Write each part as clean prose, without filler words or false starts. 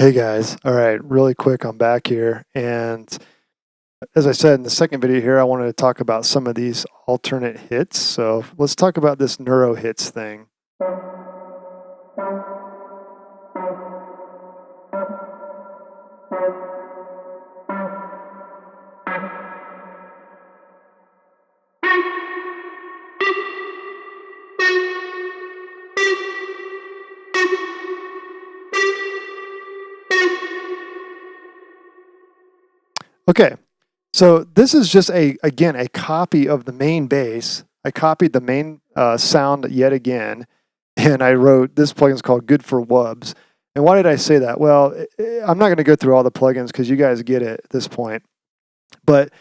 Hey guys, all right, really quick, I'm back here. And as I said in the second video here, I wanted to talk about some of these alternate hits. So let's talk about this neuro hits thing. Okay, so this is just again, a copy of the main bass. I copied the main sound yet again, and I wrote, this plugin is called Good for Wubs. And why did I say that? Well, I'm not going to go through all the plugins because you guys get it at this point. But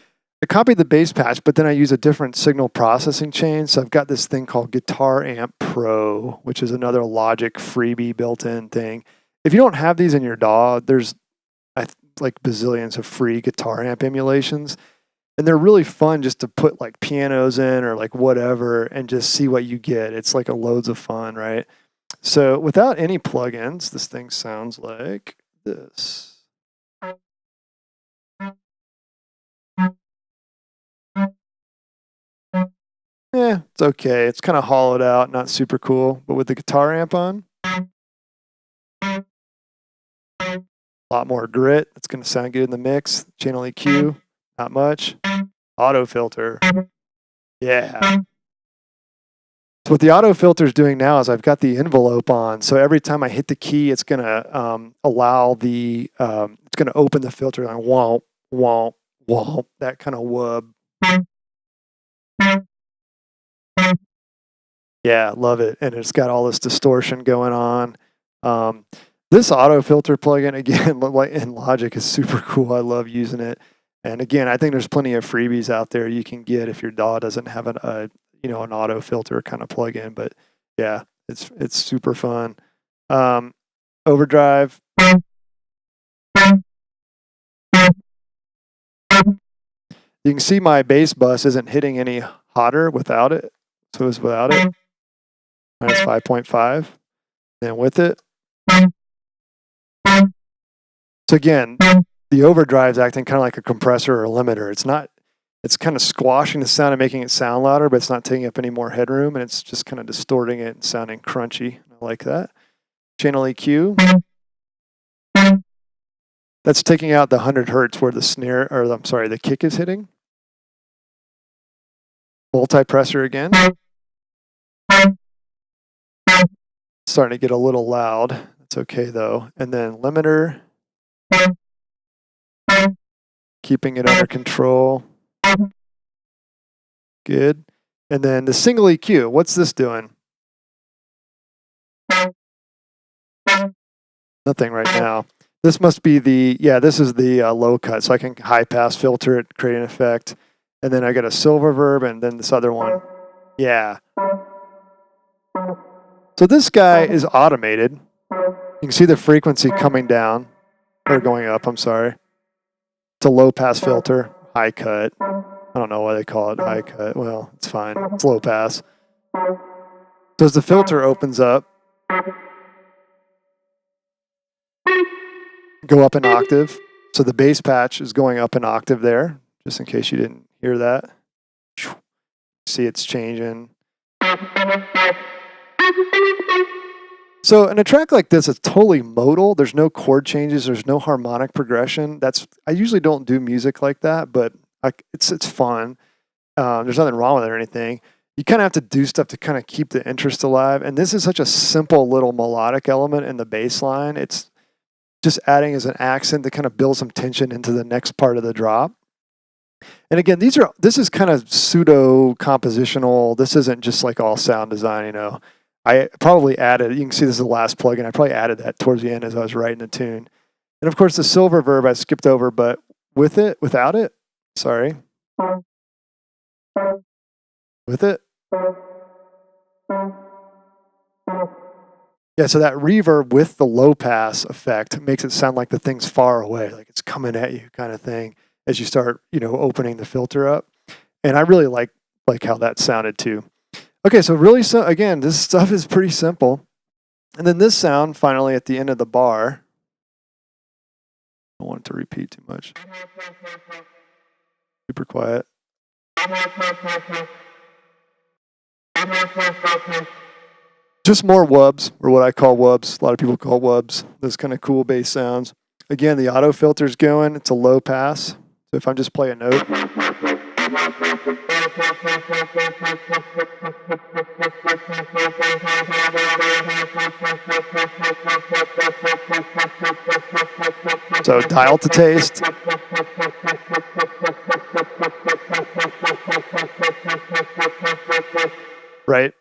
I copied the bass patch, but then I use a different signal processing chain. So I've got this thing called Guitar Amp Pro, which is another Logic freebie built-in thing. If you don't have these in your DAW, there's like bazillions of free guitar amp emulations. And they're really fun just to put like pianos in or like whatever and just see what you get. It's like a loads of fun, right? So without any plugins, this thing sounds like this. It's okay. It's kind of hollowed out, not super cool. But with the guitar amp on, a lot more grit. It's going to sound good in the mix. Channel EQ, not much. Auto filter. Yeah. So what the auto filter is doing now is I've got the envelope on. So every time I hit the key, it's going to allow the, it's going to open the filter and womp, womp, womp, that kind of wub. Yeah, love it. And it's got all this distortion going on. This auto filter plugin, again, like in Logic, is super cool. I love using it. And again, I think there's plenty of freebies out there you can get if your DAW doesn't have an auto filter kind of plugin. But yeah, it's super fun. Overdrive. You can see my bass bus isn't hitting any hotter without it. So it's without it. Minus 5.5. Then with it. So again, the overdrive is acting kind of like a compressor or a limiter. It's kind of squashing the sound and making it sound louder, but it's not taking up any more headroom, and it's just kind of distorting it and sounding crunchy. I like that. Channel EQ. That's taking out the 100 hertz where the snare, or I'm sorry, the kick is hitting. Multi-pressor again. Starting to get a little loud. It's okay though. And then limiter. Keeping it under control. Good. And then the single EQ. What's this doing? Nothing right now. This must be the, this is the low cut. So I can high pass filter it, create an effect. And then I got a silver verb and then this other one. Yeah. So this guy is automated. You can see the frequency coming down, or going up, I'm sorry. It's a low pass filter, high cut. I don't know why they call it high cut. Well, it's fine. It's low pass. So as the filter opens up, go up an octave. So the bass patch is going up an octave there, just in case you didn't hear that. See it's changing. So in a track like this, it's totally modal. There's no chord changes. There's no harmonic progression. I usually don't do music like that, but it's fun. There's nothing wrong with it or anything. You kind of have to do stuff to kind of keep the interest alive. And this is such a simple little melodic element in the bass line. It's just adding as an accent to kind of build some tension into the next part of the drop. And again, this is kind of pseudo compositional. This isn't just like all sound design, I probably added, you can see this is the last plugin, I probably added that towards the end as I was writing the tune. And of course the silver verb I skipped over, but without it, sorry. With it. Yeah, so that reverb with the low pass effect makes it sound like the thing's far away, like it's coming at you kind of thing as you start, opening the filter up. And I really like how that sounded too. Okay, so really, again, this stuff is pretty simple. And then this sound, finally, at the end of the bar. don't want it to repeat too much. Super quiet. Just more wubs, or what I call wubs. A lot of people call wubs. Those kind of cool bass sounds. Again, the auto filter's going. It's a low pass. So if I'm just playing a note. So dial to taste. Right?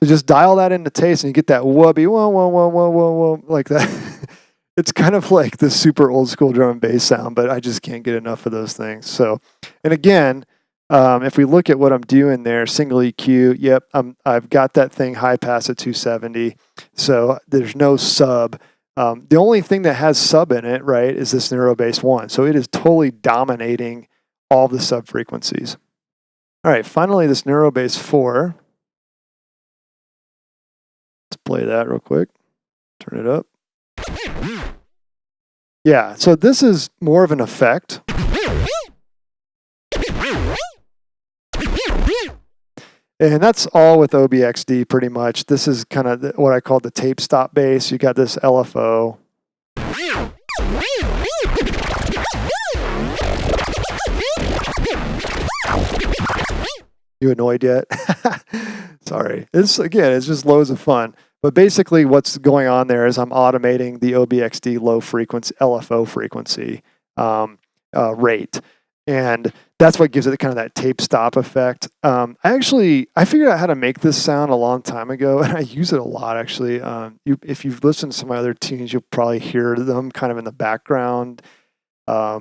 So just dial that into taste and you get that wubby, whoa, whoa, whoa, whoa, whoa, whoa, like that. It's kind of like the super old school drum and bass sound, but I just can't get enough of those things. So, and again, if we look at what I'm doing there, single EQ, yep, I've got that thing high pass at 270. So there's no sub. The only thing that has sub in it, right, is this narrow bass 1. So it is totally dominating all the sub frequencies. All right, finally, this narrow bass 4. Let's play that real quick. Turn it up. Yeah, so this is more of an effect. And that's all with OBXD pretty much. This is kind of what I call the tape stop bass. You got this LFO. You annoyed yet? Sorry. It's just loads of fun. But basically what's going on there is I'm automating the OBXD low frequency, LFO frequency rate. And that's what gives it kind of that tape stop effect. I figured out how to make this sound a long time ago, and I use it a lot actually. If you've listened to some of my other tunes, you'll probably hear them kind of in the background. I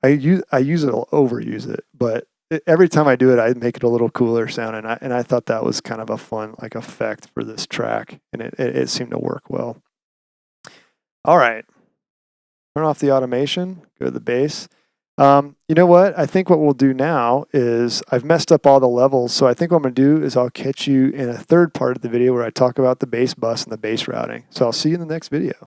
use it, overuse it, but every time I do it, I make it a little cooler sound, and I thought that was kind of a fun like effect for this track, and it seemed to work well. All right, turn off the automation, go to the bass. You know what? I think what we'll do now is I've messed up all the levels, so I think what I'm going to do is I'll catch you in a third part of the video where I talk about the bass bus and the bass routing. So I'll see you in the next video.